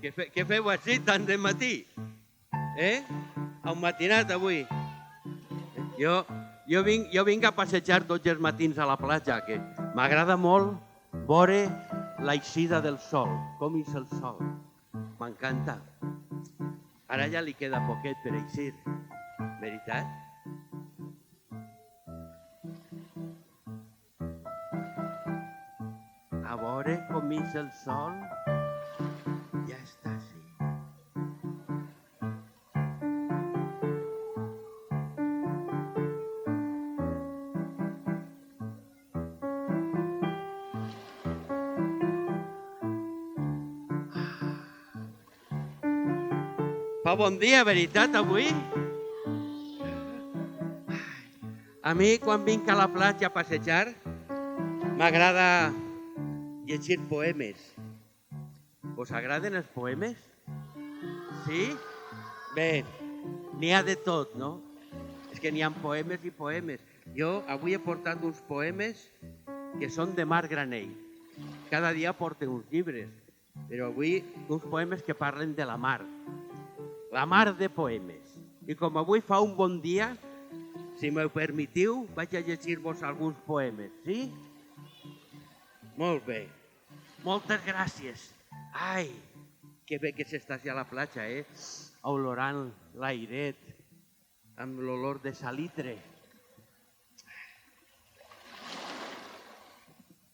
Què feu així tant de matí? Un matinat avui. Jo vinc a passejar tots els matins a la platja, que m'agrada molt veure l'eixida del sol, com és el sol. M'encanta. Ara ja li queda poquet per eixir, veritat? A veure com és el sol. Ja està, sí. Fa bon dia, veritat, avui? A mi, quan vinc a la platja a passejar, m'agrada llegir poemes. Us agraden els poemes? Sí? Bé, n'hi ha de tot, no? És que n'hi ha poemes i poemes. Jo avui he portat uns poemes que són de Marc Granell. Cada dia porto uns llibres, però avui uns poemes que parlen de la mar. La mar de poemes. I com avui fa un bon dia, si m'ho permetiu, vaig a llegir-vos alguns poemes, sí? Molt bé. Moltes gràcies. Ai, que bé que s'està a la platja, olorant l'airet, amb l'olor de salitre.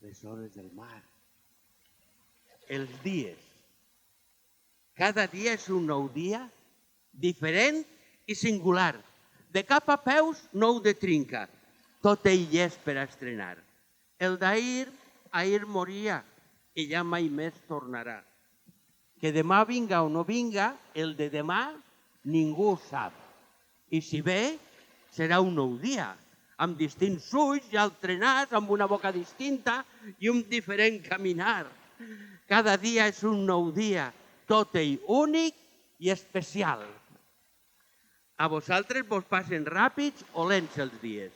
Les hores del mar. Els dies. Cada dia és un nou dia, diferent i singular. De cap a peus, nou de trinca. Tot ell és per a estrenar. El d'ahir, ahir moria i ja mai més tornarà. Que demà vinga o no vinga, el de demà ningú ho sap. I si ve, serà un nou dia, amb distints ulls i altrenats, amb una boca distinta i un diferent caminar. Cada dia és un nou dia, tot ell únic i especial. A vosaltres vos passen ràpids o lents els dies?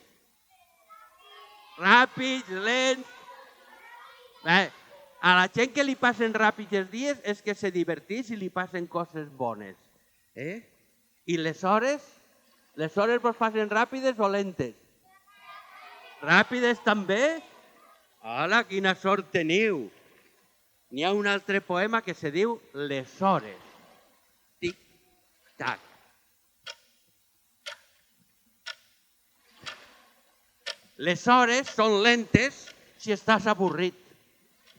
Ràpids, lents... A la gent que li passen ràpids els dies és que se divertís i li passen coses bones. I les hores? Les hores vos passen ràpides o lentes? Ràpides també? Hola, quina sort teniu! N'hi ha un altre poema que se diu Les hores. Tic-tac. Les hores són lentes si estàs avorrit.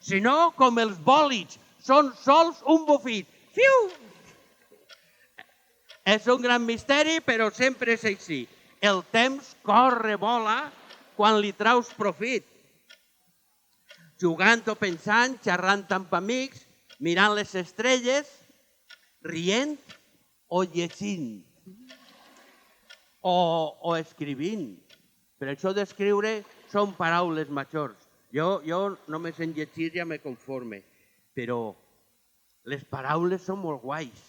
Si no, com els bòlids, són sols un bufit. Fiu! És un gran misteri, però sempre és així. El temps corre, vola, quan li traus profit. Jugant o pensant, xerrant amb amics, mirant les estrelles, rient o llegint. O escrivint. Per això d'escriure són paraules majors. Jo només en llegir ja me conforme, però les paraules són molt guais.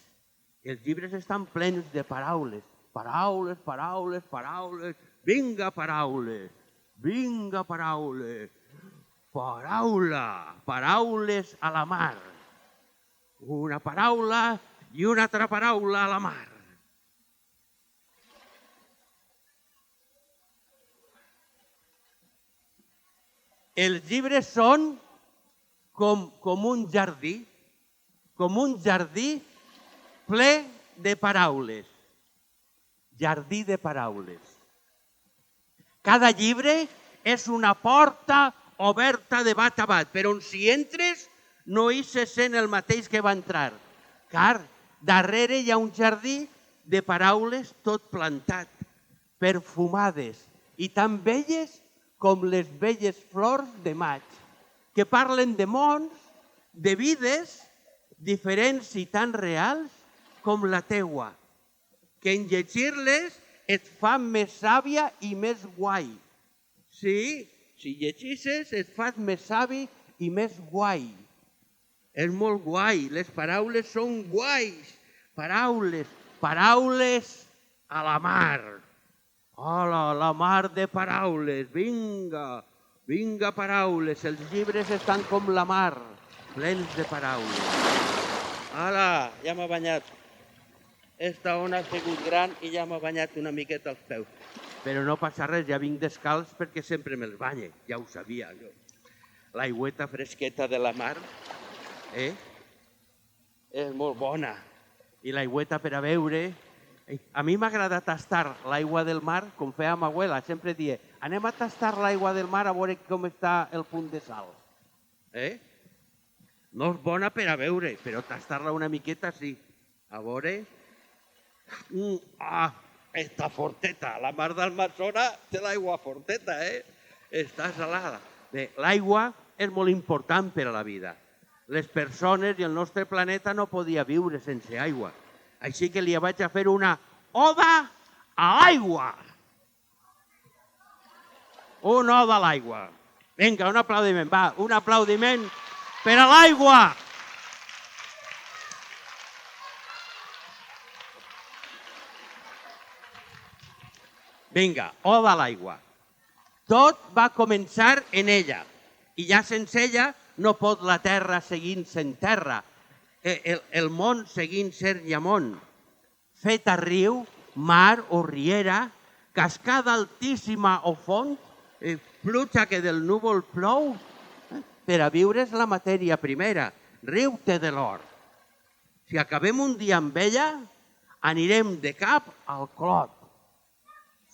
Els llibres estan plens de paraules. Paraules, paraules, paraules. Vinga, paraules. Vinga, paraules. Paraula. Paraules a la mar. Una paraula i una altra paraula a la mar. Els llibres són com un jardí ple de paraules. Jardí de paraules. Cada llibre és una porta oberta de bat a bat, però on si entres no hi se sent el mateix que va entrar, car darrere hi ha un jardí de paraules tot plantat, perfumades i tan belles com les belles flors de maig, que parlen de mons, de vides, diferents i tan reals com la teua, que en llegir-les et fa més sàvia i més guai. Sí, si llegisses et fas més savi i més guai. És molt guai, les paraules són guais. Paraules, paraules a la mar. Hola, la mar de paraules, vinga, vinga paraules, els llibres estan com la mar, plens de paraules. Ala, ja m'ha banyat. Esta ona ha sigut gran i ja m'ha banyat una miqueta els peus. Però no passa res, ja vinc descalç perquè sempre me'ls banye, ja ho sabia jo. L'aigüeta fresqueta de la mar és molt bona. I l'aigüeta per a beure... A mi m'agrada tastar l'aigua del mar, com feia ma abuela, sempre dia, anem a tastar l'aigua del mar a veure com està el punt de sal. No és bona per a beure, però tastar-la una miqueta sí. A veure... Està forteta, la mar d'Almassora té l'aigua forteta, Està salada. Bé, l'aigua és molt important per a la vida. Les persones i el nostre planeta no podia viure sense aigua. Així que li vaig a fer una oda a l'aigua. Una oda a l'aigua. Vinga, un aplaudiment, va, un aplaudiment per a l'aigua. Vinga, oda a l'aigua. Tot va començar en ella, i ja sense ella no pot la terra seguint sent terra, el món seguint ser llamón. Feta riu, mar o riera, cascada altíssima o font, pluja que del núvol plou, per a viure és la matèria primera, riu-te de l'or. Si acabem un dia amb ella, anirem de cap al clot.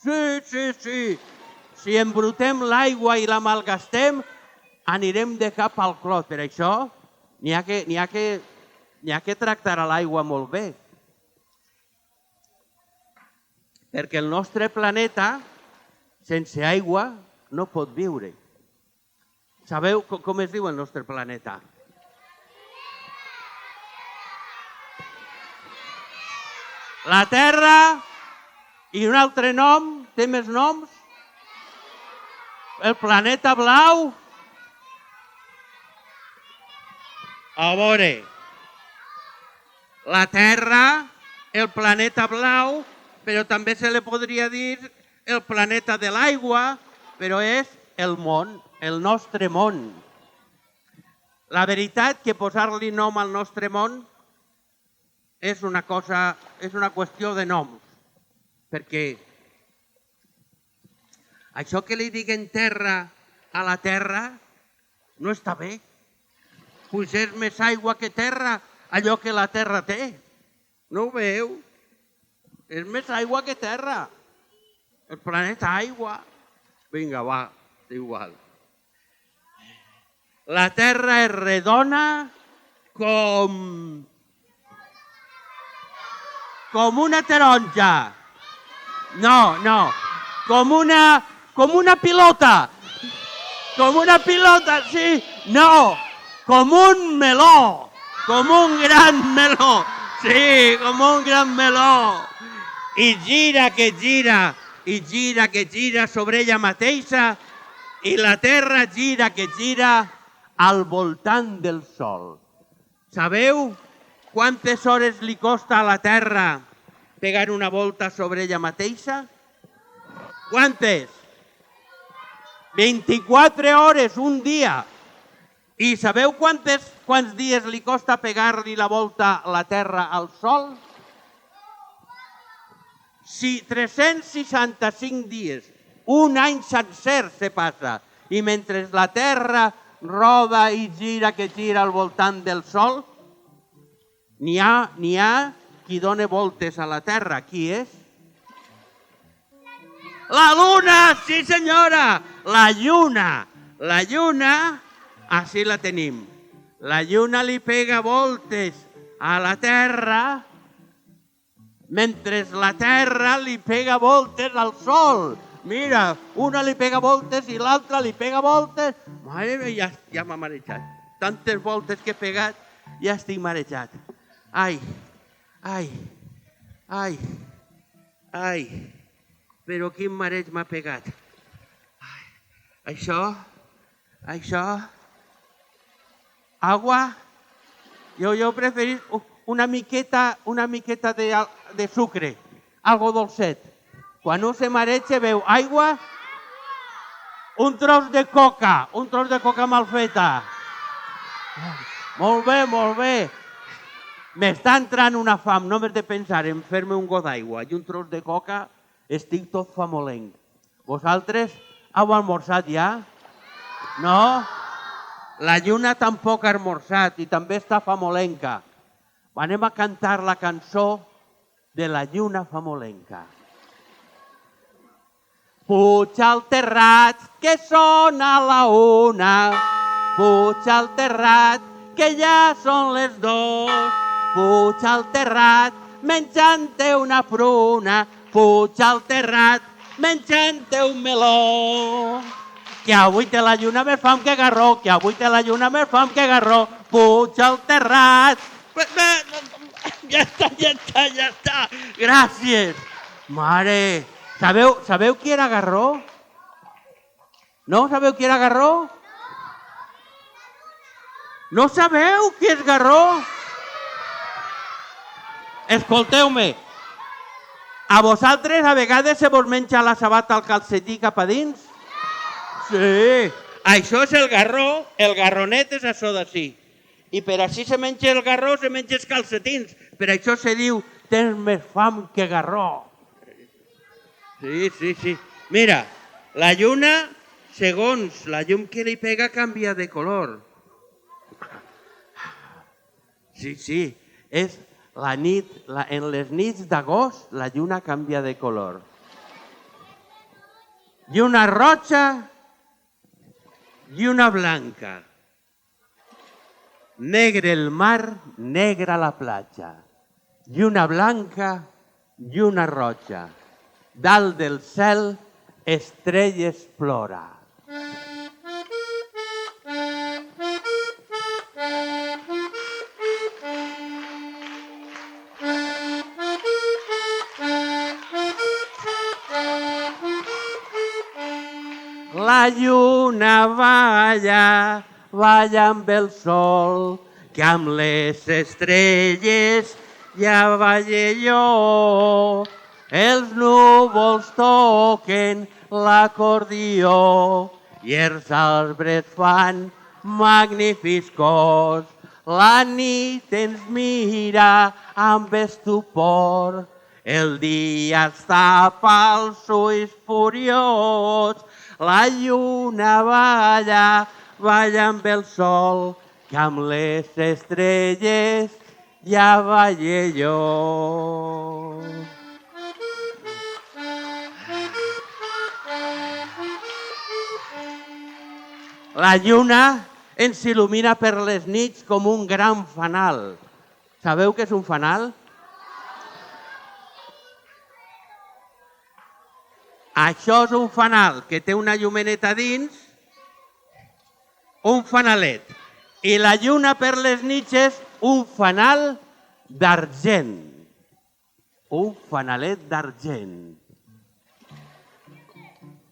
Sí. Si embrutem l'aigua i la malgastem, anirem de cap al clot. Per això n'hi ha que tractar a l'aigua molt bé. Perquè el nostre planeta, sense aigua, no pot viure. Sabeu com es diu el nostre planeta? La Terra i un altre nom, té més noms? El planeta blau? A veure, la Terra, el planeta blau, però també se li podria dir el planeta de l'aigua, però és el món, el nostre món. La veritat que posar-li nom al nostre món és una qüestió de noms, perquè això que li diguen terra a la terra no està bé. Pues és més aigua que terra, allò que la terra té. No ho veu? És més aigua que terra. El planeta aigua. Vinga, va, igual. La terra és redona com una taronja. No, com una pilota. Com una pilota, sí. No, com un meló. Com un gran meló. Sí, com un gran meló. I gira que gira, i gira que gira sobre ella mateixa, i la terra gira que gira al voltant del sol. Sabeu quantes hores li costa a la terra pegar una volta sobre ella mateixa? Quantes? 24 hores, un dia. I sabeu quants dies li costa pegar-li la volta a la terra al sol? 365 dies. Un any sencer se passa. I mentre la terra roda i gira que gira al voltant del sol, n'hi ha qui dona voltes a la terra. Qui és? La Luna! Sí, senyora! La Lluna! La Lluna, així la tenim. La Lluna li pega voltes a la Terra, mentre la Terra li pega voltes al Sol. Mira, una li pega voltes i l'altra li pega voltes. Mare meva, ja m'ha marejat. Tantes voltes que he pegat, ja estic marejat. Ai. Però quin mareig m'ha pegat. Això, agua, jo preferís una miqueta de sucre, algo dolcet. Quan un se mareja veu aigua, un tros de coca mal feta. Molt bé. M'està entrant una fam, només de pensar en fer-me un got d'aigua i un tros de coca, estic tot famolenc. Vosaltres heu almorzat ja? No? La lluna tampoc ha almorzat i també està famolenca. Anem a cantar la cançó de la lluna famolenca. Puja al terrat, que sona la una. Puja al terrat, que ja són les dos. Puja al terrat, menjant-te una pruna. Puja al terrat, menjant-te un meló. Que avui té la lluna més fam que garró, que avui té la lluna més fam que garró. Puja al terrat. Ja està. Gràcies. Mare, sabeu qui era Garró? No sabeu qui era Garró? No sabeu qui és Garró? Escolteu-me, a vosaltres a vegades se vos menja la sabata al calcetí cap a dins? Sí, això és el garró, el garronet és això d'ací. I per així se menja el garró, se menja els calcetins. Per això se diu, tens més fam que garró. Sí. Mira, la lluna, segons la llum que li pega, canvia de color. Sí, és la nit, en les nits d'agost, la lluna canvia de color. Lluna roja i una blanca. Negre el mar, negra la platja. Lluna blanca, lluna roja. Dalt del cel, estrelles plora. La lluna balla amb el sol, que amb les estrelles ja balla jo. Els núvols toquen l'acordió i els arbres fan magnífics cors. La nit ens mira amb estupor, el dia els tapa els ulls furiós. La lluna balla amb el sol, que amb les estrelles ja balla jo. La lluna ens il·lumina per les nits com un gran fanal. Sabeu què és un fanal? Això és un fanal que té una llumeneta dins, un fanalet. I la lluna per les nits és un fanal d'argent. Un fanalet d'argent.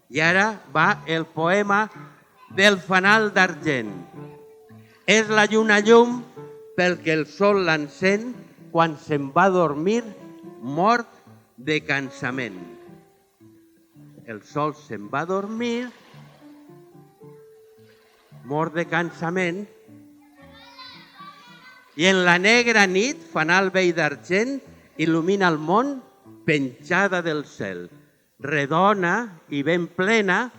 I ara va el poema del fanal d'argent. És la lluna llum perquè el sol l'encén quan se'n va a dormir mort de cansament. El sol se'n va a dormir mort de cansament i en la negra nit, fanal vell d'argent, il·lumina el món penjada del cel, redona i ben plena,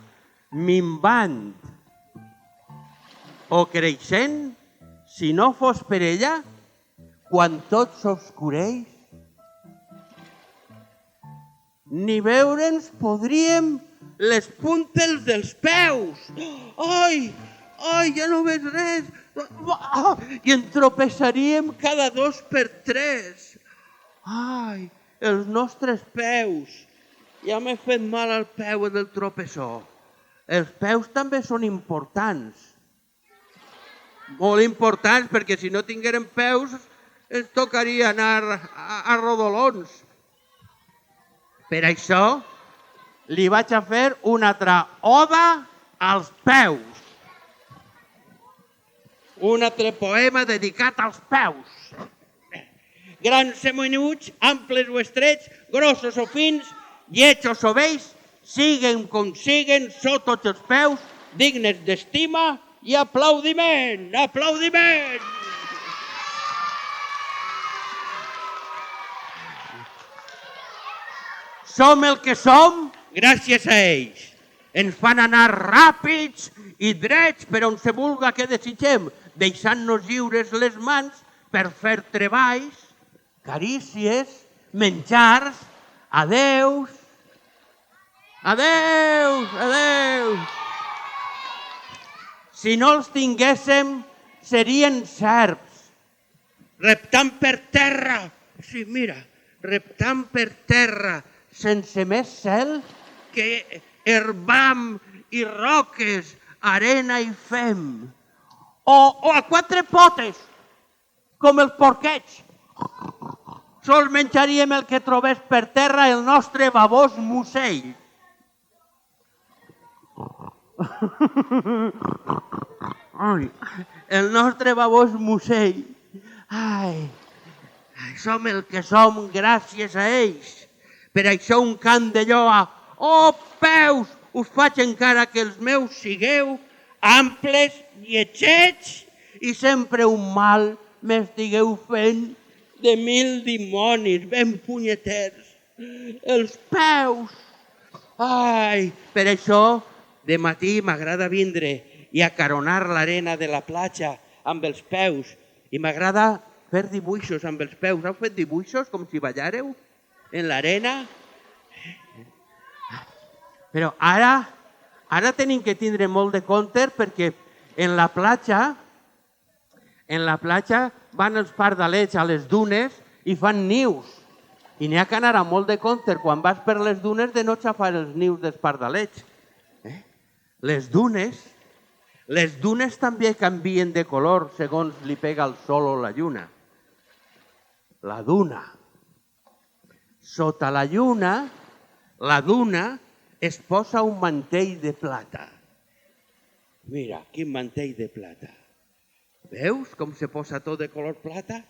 minvant o creixent, si no fos per ella, quan tot s'obscureix, ni veure'ns podríem les puntes dels peus. Ai, ja no veig res. I en tropeçaríem cada 2 per 3. Ai, els nostres peus. Ja m'he fet mal al peu del tropeçó. Els peus també són importants. Molt importants, perquè si no tinguérem peus ens tocaria anar a rodolons. Per això li vaig a fer una altra oda als peus. Un altre poema dedicat als peus. Grans o menuts, amples o estrets, grossos o fins, llets o vells, siguen com siguen, són tots els peus, dignes d'estima i aplaudiment. Aplaudiment! Som el que som gràcies a ells. Ens fan anar ràpids i drets per on se vulga que desitgem, deixant-nos lliures les mans per fer treballs, carícies, menjars, adeus, adeus, adeus. Si no els tinguéssim, serien serps, reptant per terra, sí, mira, reptant per terra, sense més cel que herbam i roques, arena i fem. O a quatre potes, com els porquets. Sols menjaríem el que trobés per terra el nostre babós musell. Ai, el nostre babós musell. Ai, som el que som gràcies a ells. Per això un cant de lloa, oh peus, us faig encara que els meus sigueu amples, lletgets i sempre un mal m'estigueu fent de 1000 dimonis ben punyeters. Els peus. Ai, per això de matí m'agrada vindre i acaronar l'arena de la platja amb els peus. I m'agrada fer dibuixos amb els peus. Heu fet dibuixos com si ballàreu en l'arena? Però ara tenim que tindre molt de compte perquè en la platja van els pardalets a les dunes i fan nius. I n'hi ha que anar amb molt de compte quan vas per les dunes de no xafar els nius dels pardalets. Les dunes també canvien de color segons li pega el sol o la lluna. La duna. Sota la lluna, la duna es posa un mantell de plata. Mira, quin mantell de plata. Veus com se posa tot de color plata?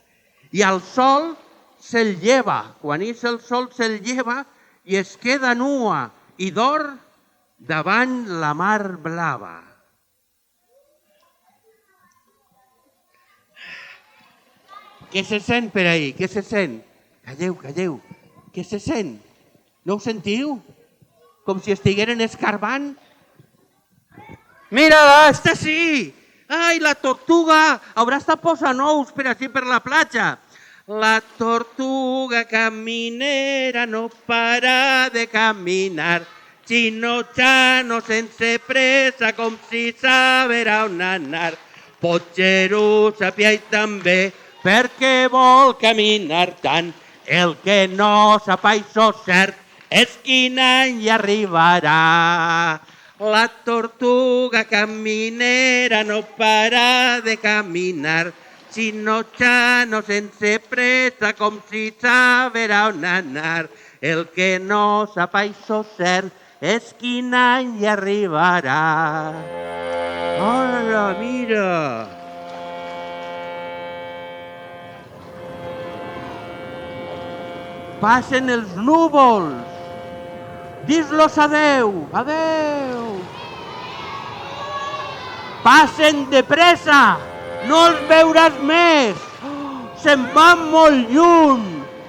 I al sol se'l lleva. Quan és el sol se'l lleva i es queda nua i d'or davant la mar blava. Què se sent per ahí? Què se sent? Calleu, calleu. Què se sent? No ho sentiu? Com si estigueren escarbant? Mira-la, està sí! Ai, la tortuga! Haurà estat posant ous per així per la platja. La tortuga caminera no para de caminar. Xino-xano sense pressa com si saberà on anar. Potxero sapia i també perquè vol caminar tant. El que no sap això cert és quin any hi arribarà. La tortuga caminera no para de caminar. Xino-xano sense pressa com si saberà on anar. El que no sap això cert és quin any hi arribarà. Hola, mira! Passen els núvols. Dis-los adeu, adeu. Passen de pressa, no els veuràs més. Se'n van molt lluny,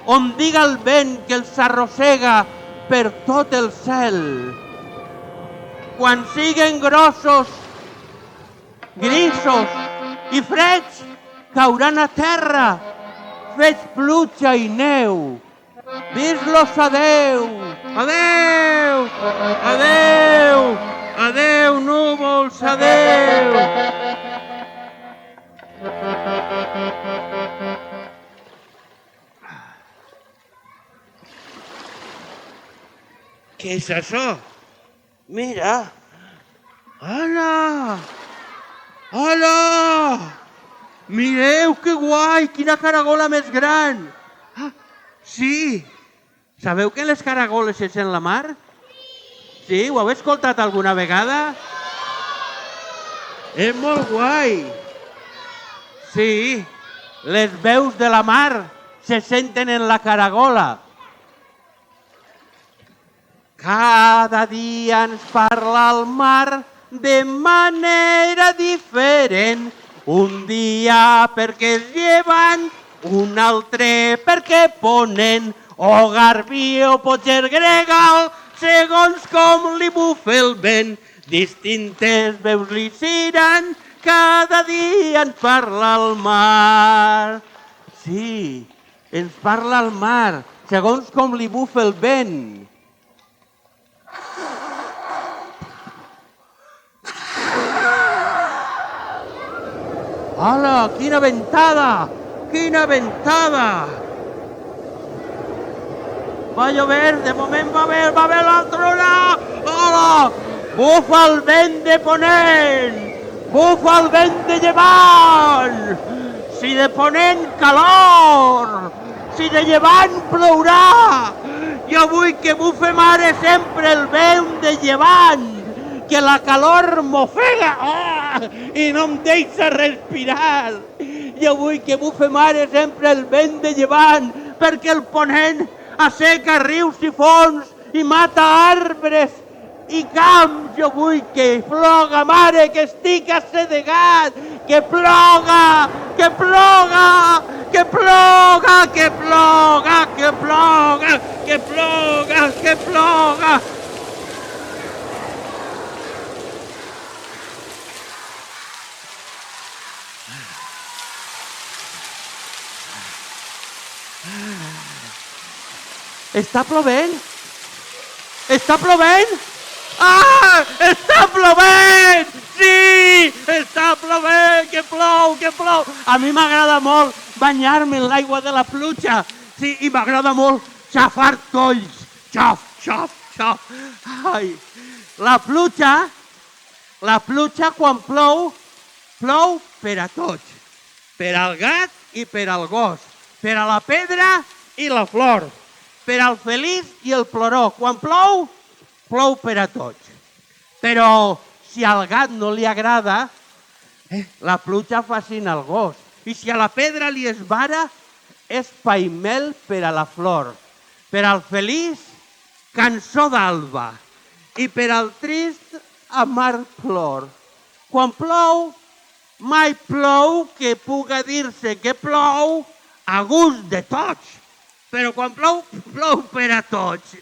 on diga el vent que els arrossega per tot el cel. Quan siguen grossos, grisos i freds, cauran a terra, fets pluja i neu. Dis-los adeu, adeu, adeu, adeu, núvols, adeu. Què és això? Mira. Hola! Hola! Mireu que guai, quina caragola més gran! Sí! Sabeu que les caragoles és en la mar? Sí? Ho heu escoltat alguna vegada? És molt guai! Sí, les veus de la mar se senten en la caragola. Cada dia ens parla el mar de manera diferent. Un dia perquè es llevant, un altre perquè ponen. O garbí o potser gregal, segons com li bufa el vent, distintes veus li ciren, cada dia ens parla el mar. Sí, ens parla el mar, segons com li bufa el vent. Hola, quina ventada! Quina ventada! Va a llover, de moment va haver la trona! Hola! Bufa el vent de ponent! Bufa el vent de llevant! Si de ponent calor! Si de llevant plourà! Jo vull que bufe mare sempre el vent de llevant! Que la calor m'ofega i no em deixa respirar. Jo vull que bufe mare sempre el vent de llevant, perquè el ponent asseca rius i fonts i mata arbres i camps. Jo vull que ploga, mare, que estic assedegat, que ploga, que ploga, que ploga, que ploga, que ploga, que ploga, que ploga. Està plovent? Està plovent? Ah! Està plovent! Sí! Està plovent! Que plou, que plou! A mi m'agrada molt banyar-me en l'aigua de la pluja. Sí, i m'agrada molt xafar tolls. Xaf, xaf, xaf. Ai! La pluja quan plou, plou per a tots. Per al gat i per al gos. Per a la pedra i la flor. Per al feliç i el ploró. Quan plou, plou per a tots. Però si al gat no li agrada, la pluja fascina el gos. I si a la pedra li esvara, és paimel per a la flor. Per al feliç, cançó d'alba. I per al trist, amar plor. Quan plou, mai plou que puga dir-se que plou a gust de tots. Però quan plou, plou per a tots.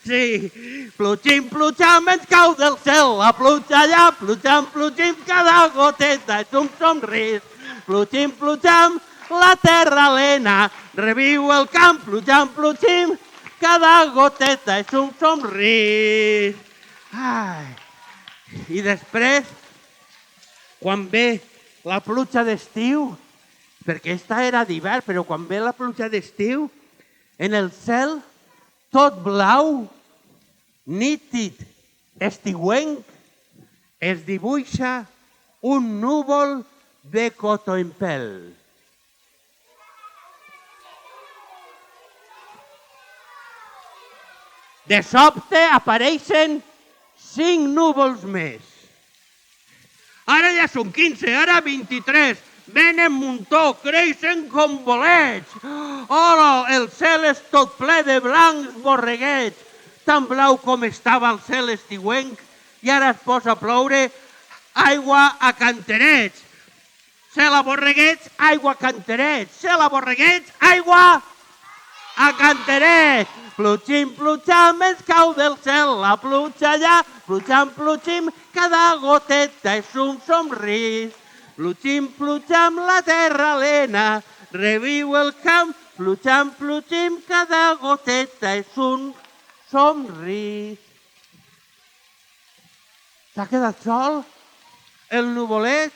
Sí, plugim, plujam, ens cau del cel. La pluja allà, plujam, plugim, cada goteta és un somrís. Plugim, plujam, la terra lena, reviu el camp, plujam, plugim, cada goteta és un somrís. Ai. I després, quan ve la pluja d'estiu, perquè esta era d'hivern, però quan ve la pluja d'estiu, en el cel, tot blau, nítid, estiuenc, es dibuixa un núvol de cotó en pèl. De sobte apareixen 5 núvols més. Ara ja són 15, ara 23. Venen muntó, creixen com bolets. Hola, el cel és tot ple de blancs borreguets. Tan blau com estava el cel estiuenc i ara es posa a ploure aigua a canterets. Cel a borreguets, aigua a canterets. Cel a borreguets, aigua a canterets. Plugim, plujam, ens cau del cel la pluja allà. Plujam, plugim, cada goteta és un somrís. Plugim, plujam, la terra lena, reviu el camp. Plujam, plugim, cada goteta és un somrís. S'ha quedat sol el nuvolet?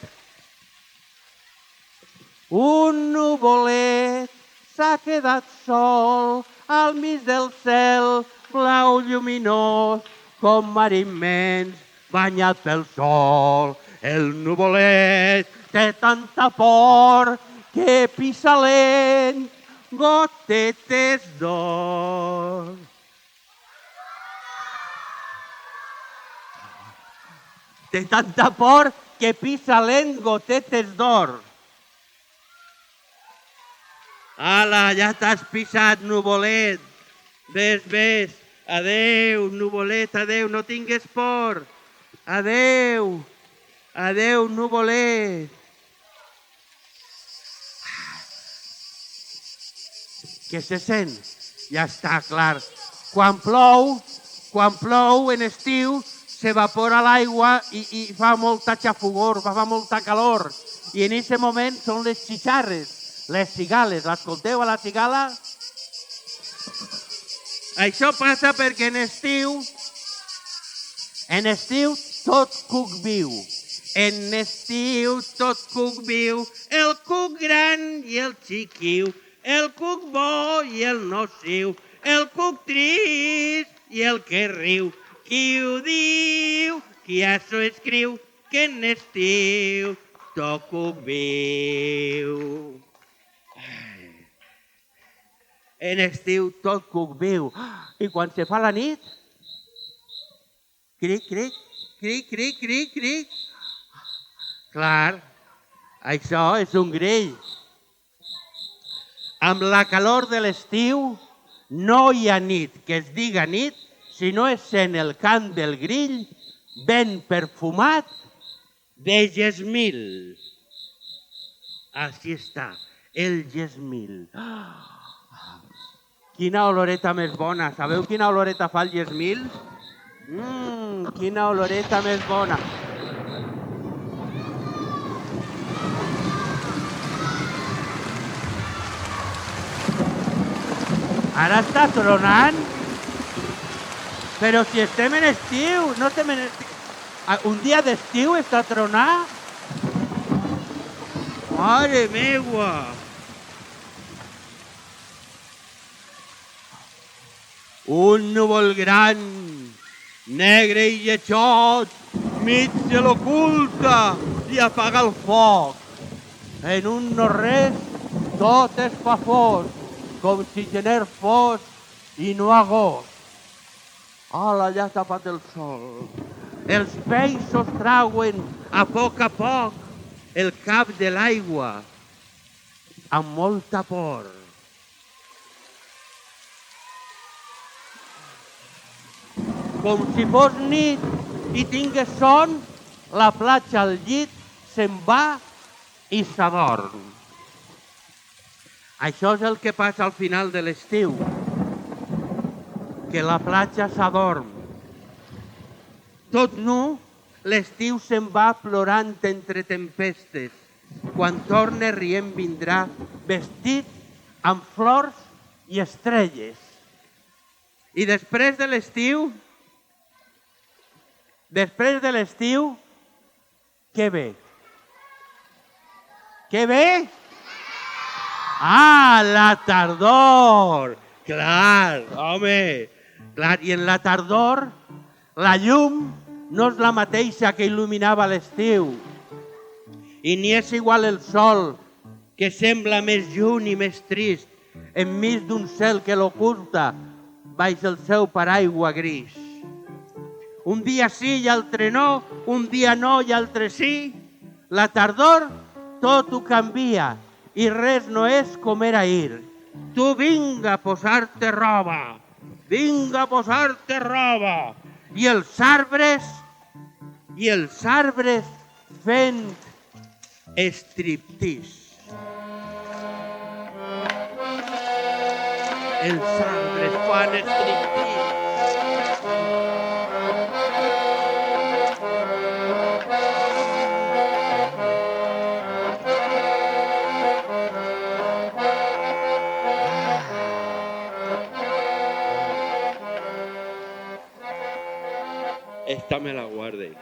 Un nuvolet s'ha quedat sol al mig del cel, blau lluminós, com mar immens, banyat pel sol. El nuvolet té tanta por que pisa lent gotetes d'or. Té tanta por que pisa lent gotetes d'or. Ala, ja t'has pisat, nuvolet. Ves, ves. Adeu, nuvolet, adeu, no tingues por. Adeu. Adeu, nuvolet. Què se sent? Ja està, clar. Quan plou en estiu, s'evapora l'aigua i fa molta xafogor, fa molta calor. I en aquest moment són les xixarres, les cigales. L'escolteu a la cigala? Això passa perquè en estiu tot cuc viu. En estiu tot cuc viu, el cuc gran i el xiquiu, el cuc bo i el nociu, el cuc trist i el que riu. Qui ho diu? Qui això escriu? Que en estiu tot cuc viu. En estiu tot cuc viu. I quan se fa la nit, cric, cric, cric, cric, cric, cric. Clar, això és un grill. Amb la calor de l'estiu no hi ha nit que es diga nit si no és sent el cant del grill ben perfumat de gesmil. Així està, el gesmil. Quina oloreta més bona. Sabeu quina oloreta fa el gesmil? Quina oloreta més bona. Ara està tronant. Però si estem en estiu, no estem en estiu. Un dia d'estiu està tronant? Mare meua! Un núvol gran, negre i lletjot, mig se l'oculta i apaga el foc. En un no-res tot es fa fos, com si gener fos i no agost. Hola, ja s'ha tapat el sol. Els peixos trauen a poc el cap de l'aigua amb molta por. Com si fos nit i tingués son, la platja al llit se'n va i s'adorm. Això és el que passa al final de l'estiu, que la platja s'adorm. Tot nu, l'estiu se'n va plorant entre tempestes. Quan torne rient vindrà vestit amb flors i estrelles. I després de l'estiu, què ve? Què ve? Ah, la tardor! Clar, home! Clar, i en la tardor la llum no és la mateixa que il·luminava l'estiu. I ni és igual el sol, que sembla més lluny i més trist, enmig d'un cel que l'oculta baix el seu paraigua gris. Un dia sí i altre no, un dia no i altre sí. La tardor tot ho canvia i res no és com era ahir. Tu vinga a posar-te roba, vinga a posar-te roba. I els arbres fent striptease. Els arbres fan striptease. Esta me la guarde.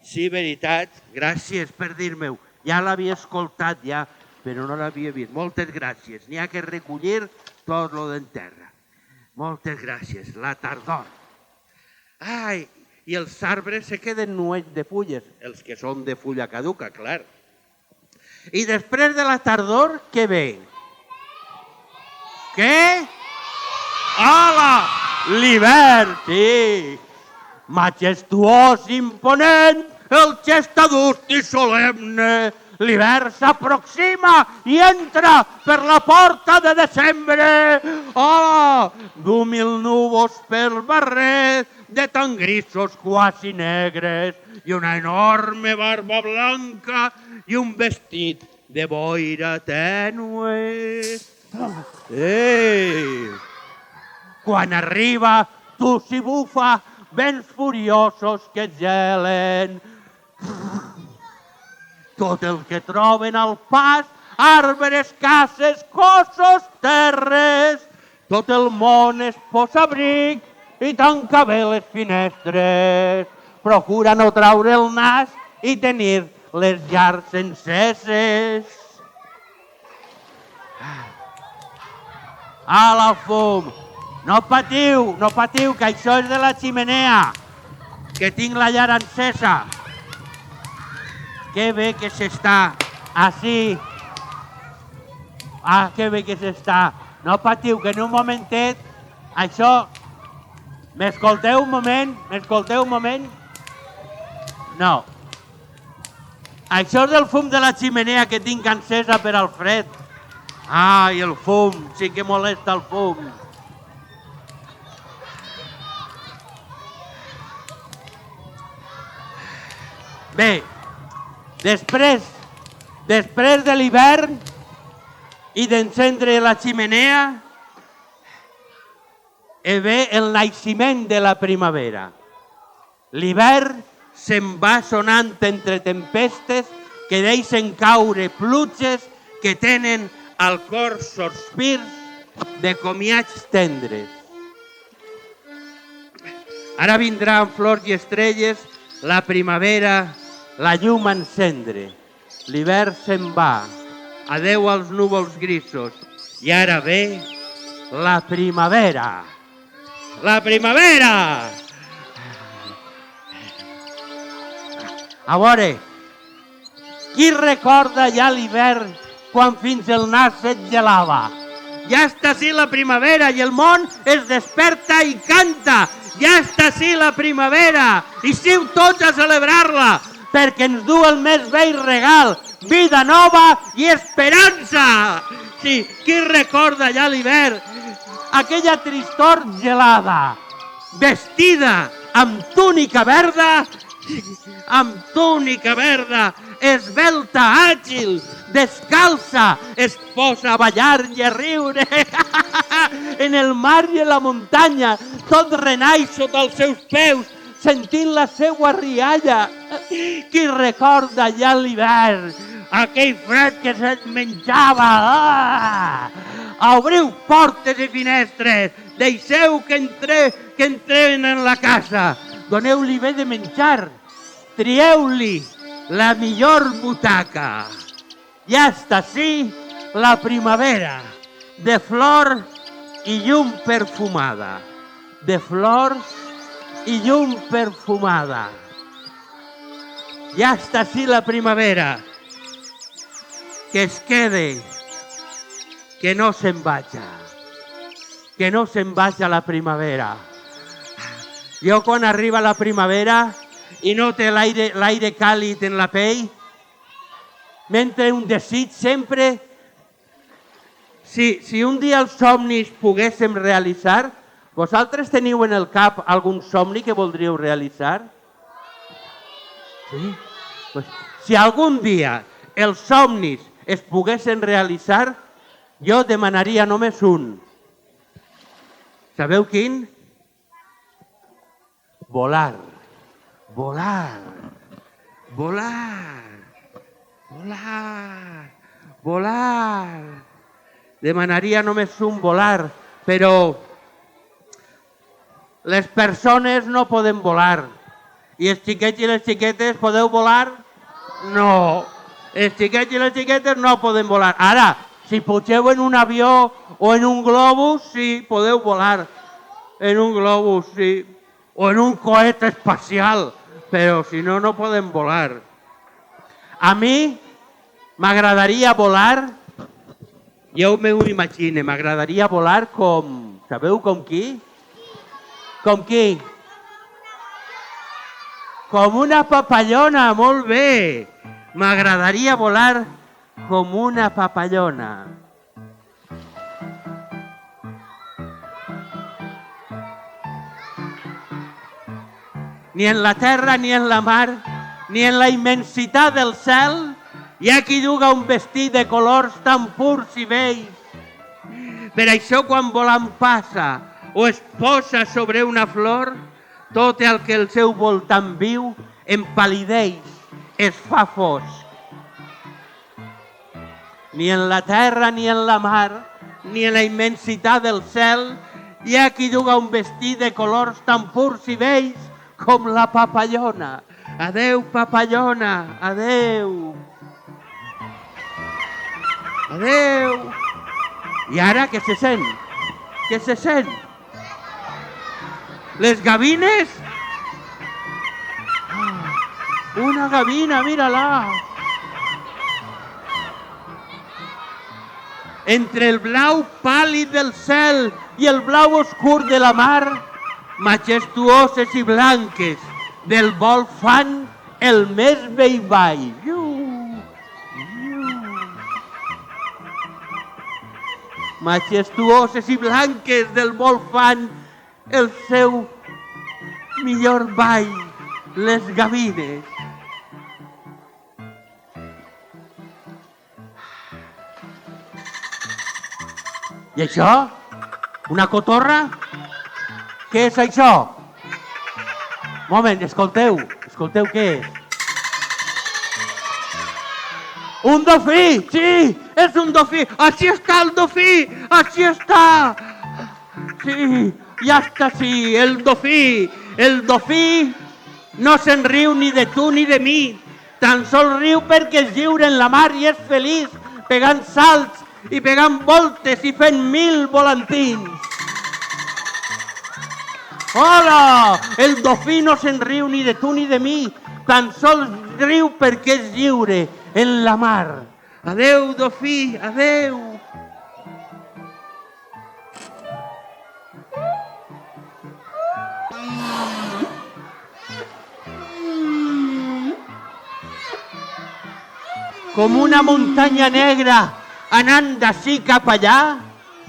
Sí, veritat, gràcies per dir-me-ho. Ja l'havia escoltat, ja, però no l'havia vist. Moltes gràcies. N'hi ha que recollir tot lo d'enterra. Moltes gràcies. La tardor. Ai, i els arbres se queden nuets de fulles, els que són de fulla caduca, clar. I després de la tardor, què ve? Què? Hola! L'hivern, sí, majestuós, imponent, el gest adult i solemne. L'hivern s'aproxima i entra per la porta de desembre. Oh, d'humil núvols pel barret, de tan grisos quasi negres, i una enorme barba blanca i un vestit de boira tènue. Ei! Quan arriba, tu s'hi bufa, vents furiosos que gelen. Tot el que troben al pas, arbres, cases, cossos, terres. Tot el món es posa abric i tanca bé les finestres. Procura no traure el nas i tenir les llars enceses. A la fum! No patiu, que això és de la ximenea, que tinc la llar encesa. Que bé que s'està, així. Ah, que bé que s'està. No patiu, que en un momentet, això... M'escolteu un moment? No. Això és del fum de la ximenea que tinc encesa per al fred. Ai, el fum, sí que molesta el fum. Bé, després de l'hivern i d'encendre la ximenea, ve el naixement de la primavera. L'hivern se'n va sonant entre tempestes que deixen caure pluges que tenen al cor sospirs de comiats tendres. Ara vindran flors i estrelles, la primavera, la llum a encendre. L'hivern se'n va, adeu als núvols grisos, i ara ve la primavera. La primavera! A veure, qui recorda ja l'hivern quan fins el nas et gelava? Ja està així la primavera i el món es desperta i canta. Ja està així la primavera i siu tots a celebrar-la perquè ens du el més vell regal, vida nova i esperança. Sí, qui recorda ja l'hivern? Aquella tristor gelada, vestida amb túnica verda, esvelta, àgil, descalça, es posa a ballar i a riure. En el mar i en la muntanya, tot renaix sota els seus peus, sentint la seua rialla. Qui recorda ja l'hivern, aquell fred que se't menjava. Obriu portes i finestres, deixeu que entrem en la casa, doneu-li bé de menjar, trieu-li la millor butaca. Ja està així la primavera, de flor i llum perfumada. De flors i llum perfumada. Ja està així la primavera, que es quede, que no se'n vaja la primavera. Jo quan arriba la primavera i no té l'aire càlid en la pell, m'entra un desig sempre. Si un dia els somnis poguéssim realitzar, vosaltres teniu en el cap algun somni que voldríeu realitzar? Sí? Pues, si algun dia els somnis es poguessin realitzar, jo demanaria només un. Sabeu quin? Volar. Volar. Volar. Volar. Volar. Demanaria només un volar, però les persones no poden volar. I els xiquets i les xiquetes podeu volar? No. Els xiquets i les xiquetes no poden volar. Ara, si pugeu en un avió o en un globus, sí, podeu volar. En un globus, sí. O en un coet espacial. Però si no, no podem volar. A mi m'agradaria volar, jo m'ho imagino, m'agradaria volar com... Sabeu com qui? Com qui? Com una papallona, molt bé. M'agradaria volar com una papallona. Ni en la terra, ni en la mar, ni en la immensitat del cel, hi ha qui duga un vestit de colors tan purs i bells. Per això quan volant passa o es posa sobre una flor, tot el que el seu voltant viu empal·lideix, es fa fosc. Ni en la terra ni en la mar, ni en la immensitat del cel, hi ha qui duga un vestit de colors tan purs i vells com la papallona. Adeu, papallona, adeu. Adeu. I ara què se sent? Què se sent? Les gavines? Una gavina, mira-la. Entre el blau pàl·lid del cel i el blau oscur de la mar, majestuoses i blanques del vol fan el més vell ball. Majestuoses i blanques del vol fan el seu millor ball, les gavines. I això? Una cotorra? Què és això? Un moment, escolteu què és. Un dofí, sí, és un dofí. Així està el dofí, així està. Sí, ja està, sí, el dofí. El dofí no se'n riu ni de tu ni de mi. Tan sols riu perquè és lliure en la mar i és feliç, pegant salts i pegant voltes i fent 1000 volantins. Hola! El dofí no se'n riu ni de tu ni de mi, tan sols riu perquè és lliure en la mar. Adeu, dofí, adeu. Com una muntanya negra anant d'ací cap allà,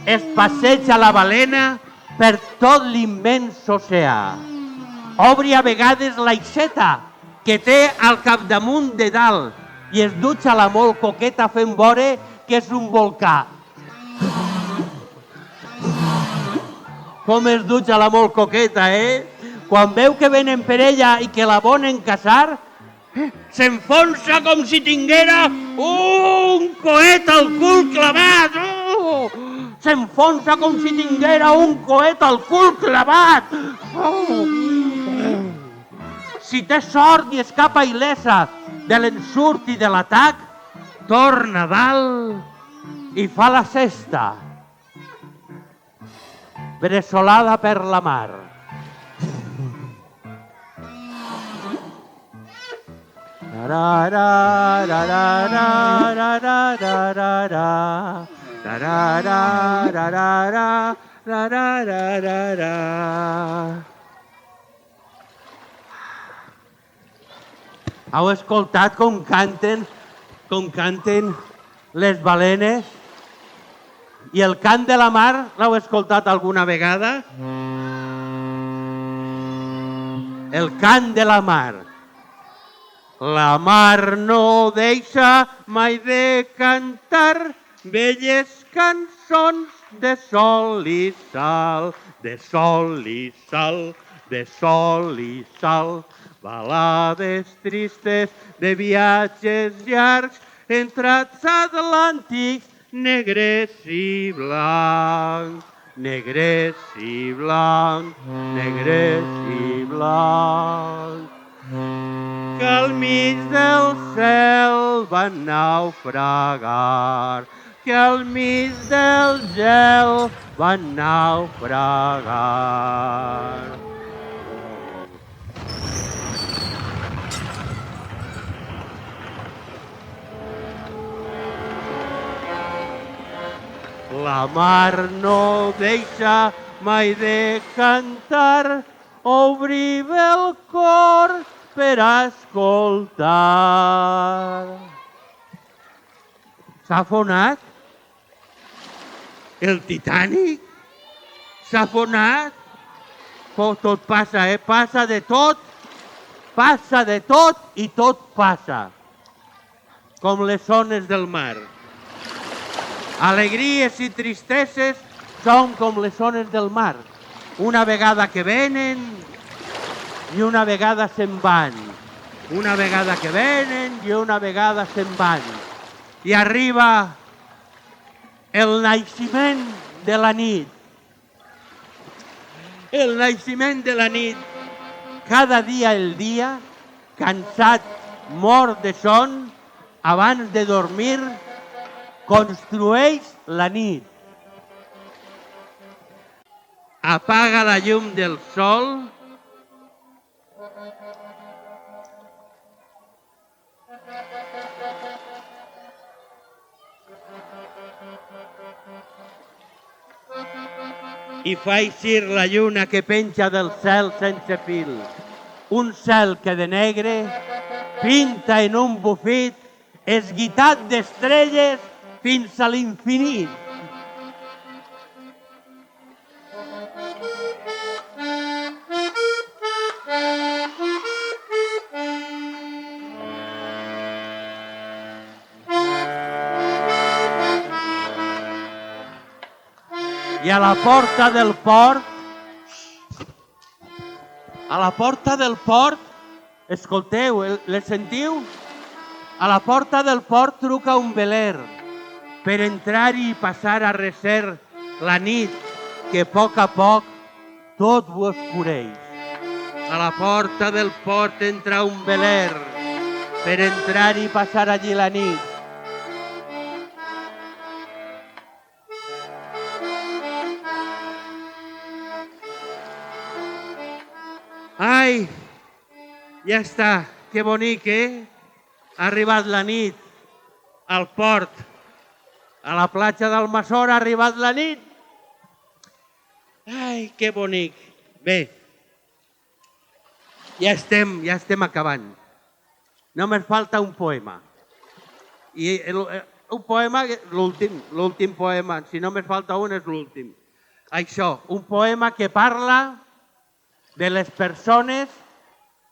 es passeja la balena per tot l'immens oceà. Obri a vegades l'aixeta que té al capdamunt de dalt i es dutxa la molt coqueta fent veure que és un volcà. Com es dutxa la molt coqueta, Quan veu que venen per ella i que la volen casar, s'enfonsa com si tinguera un coet al cul clavat. S'enfonsa com si tinguera un coet al cul clavat. Si té sort i escapa il·lesa de l'ensurt i de l'atac, torna a dalt i fa la cesta, bressolada per la mar. Heu escoltat com canten les balenes? I el cant de la mar l'heu escoltat alguna vegada? El cant de la mar. La mar no deixa mai de cantar belles cançons de sol i sal, de sol i sal, de sol i sal. Balades tristes de viatges llargs, entrats atlàntics, negres i blancs, negres i blancs, negres i blancs. Que al mig del cel van naufragar, que al mig del gel van naufragar. La mar no deixa mai de cantar, obrim el cor per escoltar. S'ha afonat? El Titanic? S'ha afonat? Tot passa, Passa de tot i tot passa. Com les ones del mar. Alegries i tristeses som com les ones del mar. Una vegada que venen i una vegada se'n van. Una vegada que venen i una vegada se'n van. I arriba el naixement de la nit. El naixement de la nit. Cada dia el dia, cansat, mort de son, abans de dormir, construeix la nit. Apaga la llum del sol i fa eixir la lluna que penja del cel sense fil. Un cel que de negre pinta en un bufit esguitat d'estrelles fins a l'infinit. I a la porta del port, escolteu, les sentiu? A la porta del port truca un veler per entrar-hi i passar a recer la nit que a poc tot ho oscureix. A la porta del port entra un veler per entrar-hi i passar allí la nit. Ai, ja està, que bonic, Ha arribat la nit al port, a la platja d'Almassora ha arribat la nit. Ai, que bonic. Bé, ja estem acabant. Només falta un poema. I un poema, l'últim poema, si només falta un és l'últim. Això, un poema que parla de les persones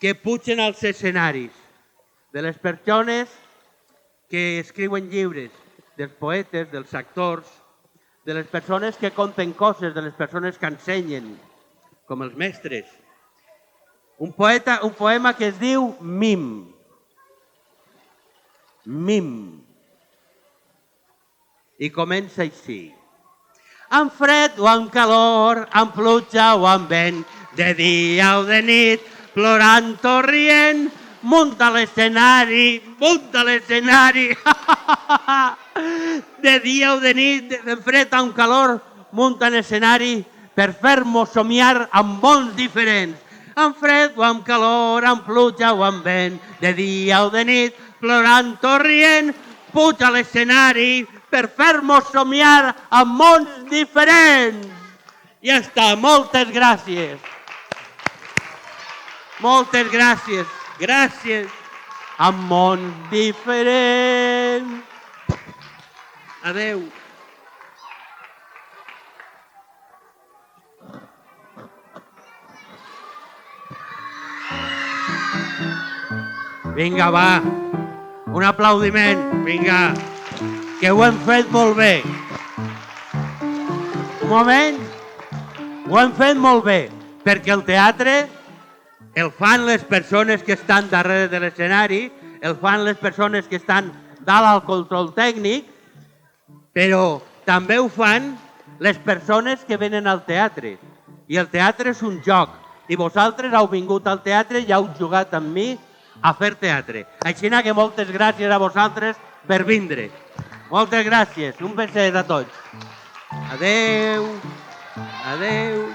que pugen als escenaris, de les persones que escriuen llibres, dels poetes, dels actors, de les persones que conten coses, de les persones que ensenyen, com els mestres. Un poema que es diu Mim. Mim. I comença així. Amb fred o amb calor, amb pluja o amb vent, de dia o de nit, plorant o rient, munta l'escenari. De dia o de nit, de fred o amb calor, munta l'escenari per fer-nos somiar amb mons diferents. Amb fred o amb calor, amb pluja o amb vent, de dia o de nit, plorant o rient, puja a l'escenari per fer-nos somiar amb mons diferents. Ja està, moltes gràcies. Moltes gràcies. Gràcies. Amb mons diferents. Adeu. Vinga, va. Un aplaudiment. Vinga. Que ho hem fet molt bé. Un moment. Ho hem fet molt bé. Perquè el teatre el fan les persones que estan darrere de l'escenari, el fan les persones que estan dalt al control tècnic, però també ho fan les persones que venen al teatre. I el teatre és un joc. I vosaltres heu vingut al teatre i heu jugat amb mi a fer teatre. Així que moltes gràcies a vosaltres per vindre. Moltes gràcies. Un beset a tots. Adeu. Adeu.